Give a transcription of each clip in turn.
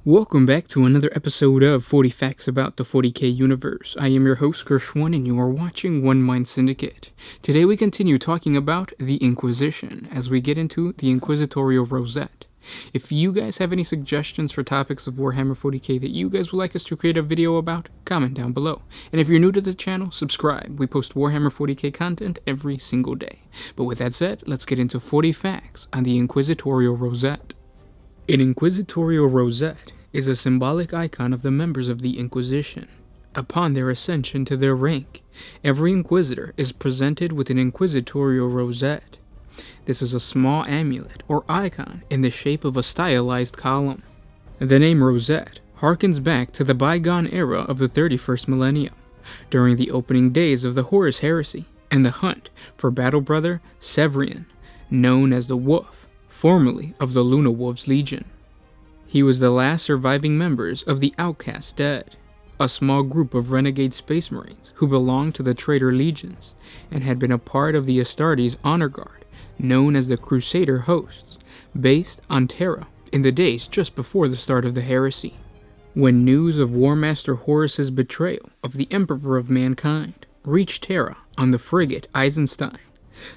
Welcome back to another episode of 40 Facts About the 40K Universe. I am your host, Gershwin, and you are watching One Mind Syndicate. Today we continue talking about the Inquisition as we get into the Inquisitorial Rosette. If you guys have any suggestions for topics of Warhammer 40K that you guys would like us to create a video about, comment down below. And if you're new to the channel, subscribe. We post Warhammer 40K content every single day. But with that said, let's get into 40 facts on the Inquisitorial Rosette. An Inquisitorial Rosette is a symbolic icon of the members of the Inquisition. Upon their ascension to their rank, every Inquisitor is presented with an Inquisitorial Rosette. This is a small amulet or icon in the shape of a stylized column. The name Rosette harkens back to the bygone era of the 31st millennium, during the opening days of the Horus Heresy and the hunt for Battle Brother Severian, known as the Wolf, formerly of the Luna Wolves Legion. He was the last surviving members of the Outcast Dead, a small group of renegade space marines who belonged to the traitor legions and had been a part of the Astartes honor guard, known as the Crusader Hosts, based on Terra in the days just before the start of the heresy. When news of War Master Horus's betrayal of the Emperor of Mankind reached Terra on the frigate Eisenstein,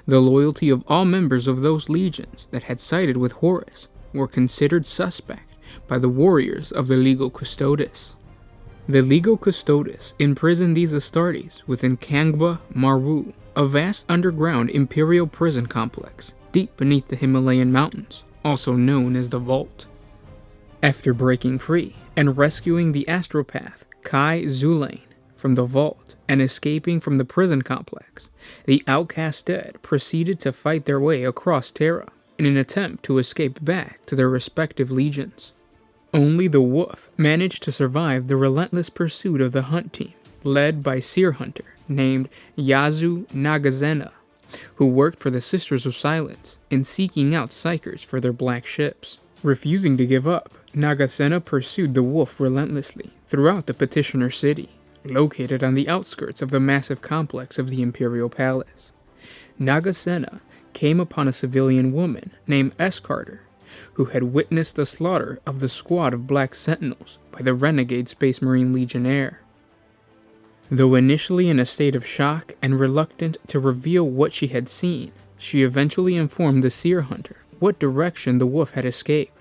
the loyalty of all members of those legions that had sided with Horus were considered suspect by the warriors of the Legio Custodes. The Legio Custodes imprisoned these Astartes within Kangba Maru, a vast underground imperial prison complex deep beneath the Himalayan mountains, also known as the Vault. After breaking free and rescuing the astropath Kai Zulain from the Vault and escaping from the prison complex, the Outcast Dead proceeded to fight their way across Terra in an attempt to escape back to their respective legions. Only the Wolf managed to survive the relentless pursuit of the hunt team, led by seer hunter named Yazu Nagazena, who worked for the Sisters of Silence in seeking out psychers for their black ships. Refusing to give up, Nagasena pursued the Wolf relentlessly throughout the Petitioner City, located on the outskirts of the massive complex of the Imperial Palace. Nagasena came upon a civilian woman named S. Carter, who had witnessed the slaughter of the squad of Black Sentinels by the renegade Space Marine Legionnaire. Though initially in a state of shock and reluctant to reveal what she had seen, she eventually informed the seer hunter what direction the Wolf had escaped.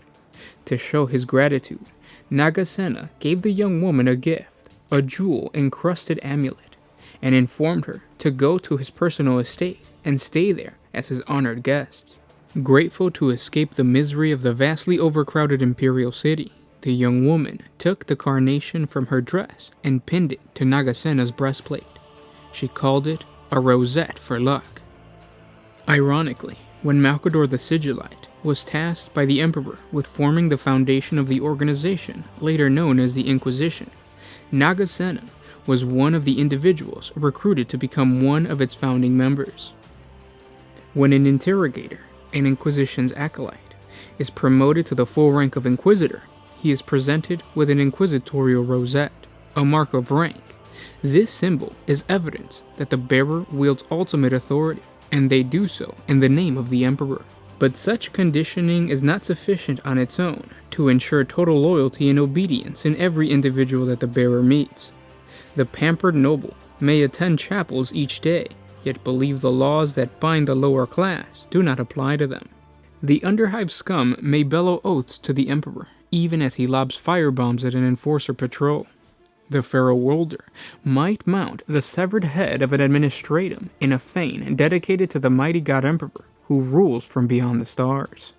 To show his gratitude, Nagasena gave the young woman a gift, a jewel-encrusted amulet, and informed her to go to his personal estate and stay there as his honored guests. Grateful to escape the misery of the vastly overcrowded Imperial City, the young woman took the carnation from her dress and pinned it to Nagasena's breastplate. She called it a rosette for luck. Ironically, when Malcador the Sigillite was tasked by the Emperor with forming the foundation of the organization later known as the Inquisition, Nagasena was one of the individuals recruited to become one of its founding members. When an interrogator, an Inquisition's acolyte, is promoted to the full rank of Inquisitor, he is presented with an Inquisitorial Rosette, a mark of rank. This symbol is evidence that the bearer wields ultimate authority, and they do so in the name of the Emperor. But such conditioning is not sufficient on its own to ensure total loyalty and obedience in every individual that the bearer meets. The pampered noble may attend chapels each day, yet believe the laws that bind the lower class do not apply to them. The underhive scum may bellow oaths to the Emperor, even as he lobs firebombs at an enforcer patrol. The Pharaoh Worlder might mount the severed head of an administratum in a fane dedicated to the mighty God Emperor, who rules from beyond the stars.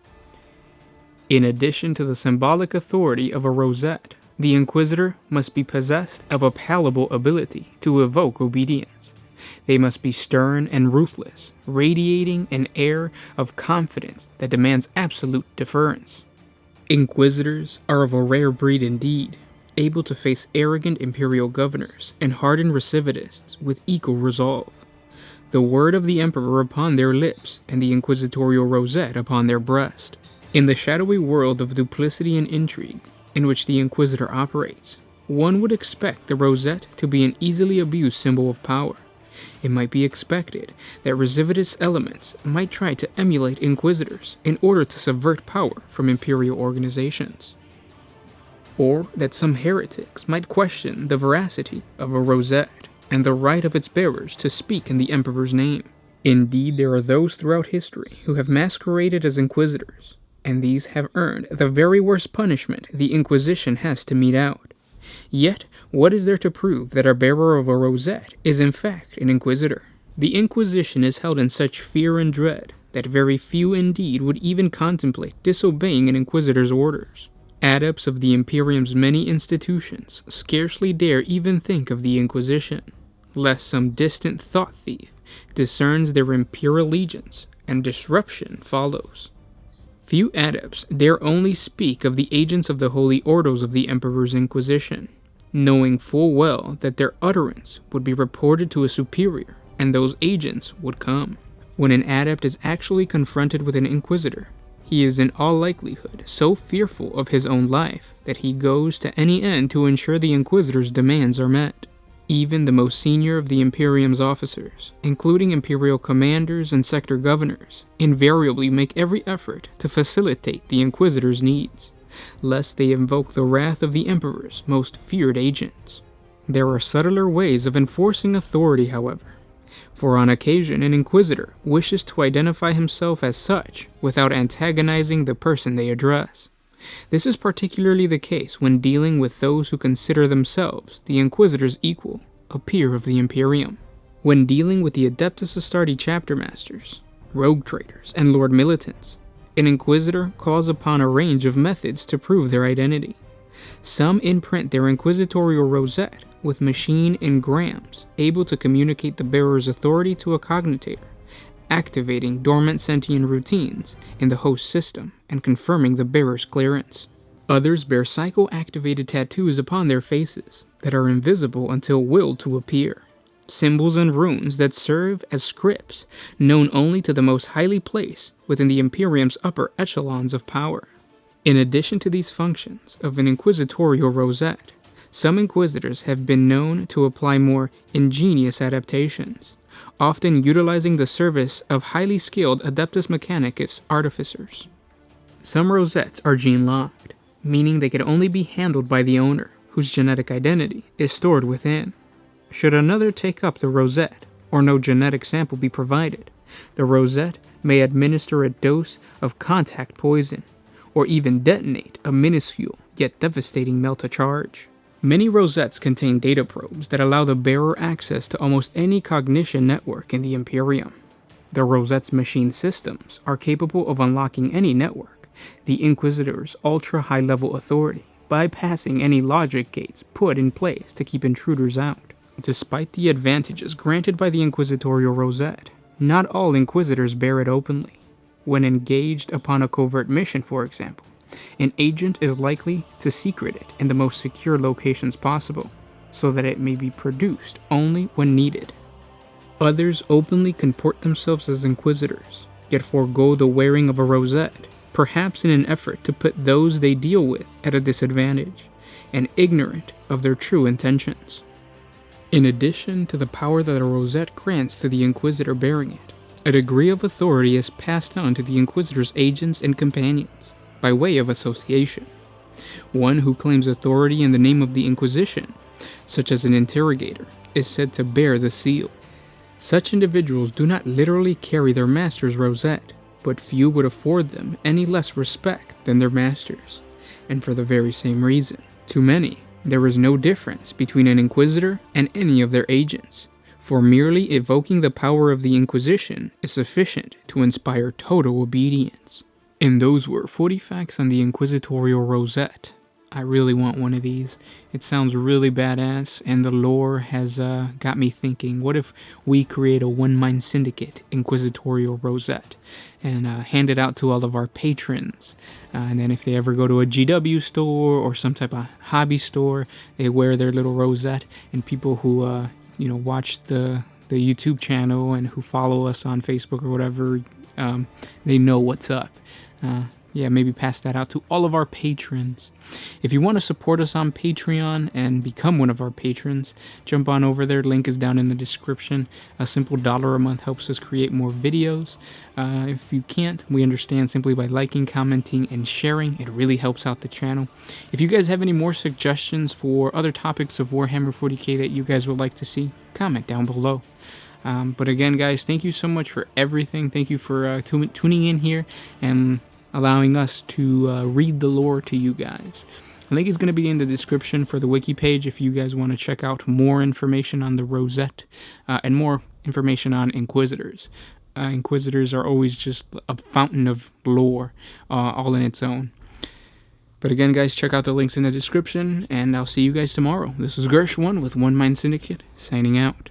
In addition to the symbolic authority of a rosette, the Inquisitor must be possessed of a palpable ability to evoke obedience. They must be stern and ruthless, radiating an air of confidence that demands absolute deference. Inquisitors are of a rare breed indeed, able to face arrogant imperial governors and hardened recidivists with equal resolve. The word of the Emperor upon their lips and the Inquisitorial Rosette upon their breast. In the shadowy world of duplicity and intrigue in which the Inquisitor operates, one would expect the Rosette to be an easily abused symbol of power. It might be expected that recidivist elements might try to emulate Inquisitors in order to subvert power from imperial organizations. or that some heretics might question the veracity of a rosette and the right of its bearers to speak in the Emperor's name. Indeed, there are those throughout history who have masqueraded as inquisitors, and these have earned the very worst punishment the Inquisition has to mete out. Yet, what is there to prove that a bearer of a rosette is in fact an inquisitor? The Inquisition is held in such fear and dread that very few indeed would even contemplate disobeying an inquisitor's orders. Adepts of the Imperium's many institutions scarcely dare even think of the Inquisition, lest some distant thought thief discerns their imperial allegiance and disruption follows. Few adepts dare only speak of the agents of the Holy Ordos of the Emperor's Inquisition, knowing full well that their utterance would be reported to a superior, and those agents would come. When an adept is actually confronted with an inquisitor, he is in all likelihood so fearful of his own life that he goes to any end to ensure the inquisitor's demands are met. Even the most senior of the Imperium's officers, including Imperial commanders and sector governors, invariably make every effort to facilitate the Inquisitor's needs, lest they invoke the wrath of the Emperor's most feared agents. There are subtler ways of enforcing authority, however, for on occasion an Inquisitor wishes to identify himself as such without antagonizing the person they address. This is particularly the case when dealing with those who consider themselves the Inquisitor's equal, a peer of the Imperium. When dealing with the Adeptus Astartes chapter masters, rogue traders, and lord militants, an Inquisitor calls upon a range of methods to prove their identity. Some imprint their Inquisitorial Rosette with machine engrams able to communicate the bearer's authority to a cogitator, activating dormant sentient routines in the host system and confirming the bearer's clearance. Others bear psycho-activated tattoos upon their faces that are invisible until willed to appear, symbols and runes that serve as scripts known only to the most highly placed within the Imperium's upper echelons of power. In addition to these functions of an Inquisitorial Rosette, some Inquisitors have been known to apply more ingenious adaptations, often utilizing the service of highly skilled Adeptus Mechanicus artificers. Some Rosettes are gene-locked, meaning they can only be handled by the owner, whose genetic identity is stored within. Should another take up the Rosette, or no genetic sample be provided, the Rosette may administer a dose of contact poison, or even detonate a minuscule yet devastating melta-charge. Many Rosettes contain data probes that allow the bearer access to almost any cognition network in the Imperium. The Rosette's machine systems are capable of unlocking any network, the Inquisitor's ultra-high-level authority, bypassing any logic gates put in place to keep intruders out. Despite the advantages granted by the Inquisitorial Rosette, not all Inquisitors bear it openly. When engaged upon a covert mission, for example, an agent is likely to secret it in the most secure locations possible, so that it may be produced only when needed. Others openly comport themselves as Inquisitors, yet forego the wearing of a rosette, perhaps in an effort to put those they deal with at a disadvantage, and ignorant of their true intentions. In addition to the power that a rosette grants to the Inquisitor bearing it, a degree of authority is passed on to the Inquisitor's agents and companions, by way of association. One who claims authority in the name of the Inquisition, such as an interrogator, is said to bear the seal. Such individuals do not literally carry their master's rosette, but few would afford them any less respect than their masters, and for the very same reason. To many, there is no difference between an Inquisitor and any of their agents, for merely evoking the power of the Inquisition is sufficient to inspire total obedience. And those were 40 facts on the Inquisitorial Rosette. I really want one of these. It sounds really badass, and the lore has got me thinking, what if we create a one-mind syndicate Inquisitorial Rosette and hand it out to all of our patrons? And then if they ever go to a GW store or some type of hobby store, they wear their little rosette, and people who watch the YouTube channel and who follow us on Facebook or whatever, they know what's up. yeah, maybe pass that out to all of our patrons. If you want to support us on Patreon and become one of our patrons, jump on over there. Link is down in the description. A simple $1 a month helps us create more videos. If you can't, we understand, simply by liking, commenting, and sharing. It really helps out the channel. If you guys have any more suggestions for other topics of Warhammer 40K that you guys would like to see, comment down below. But again, guys, thank you so much for everything. Thank you for tuning in here and allowing us to read the lore to you guys. The link is going to be in the description for the wiki page if you guys want to check out more information on the Rosette and more information on Inquisitors. Inquisitors are always just a fountain of lore all in its own. But again, guys, check out the links in the description, and I'll see you guys tomorrow. This is Gersh1 with One Mind Syndicate, signing out.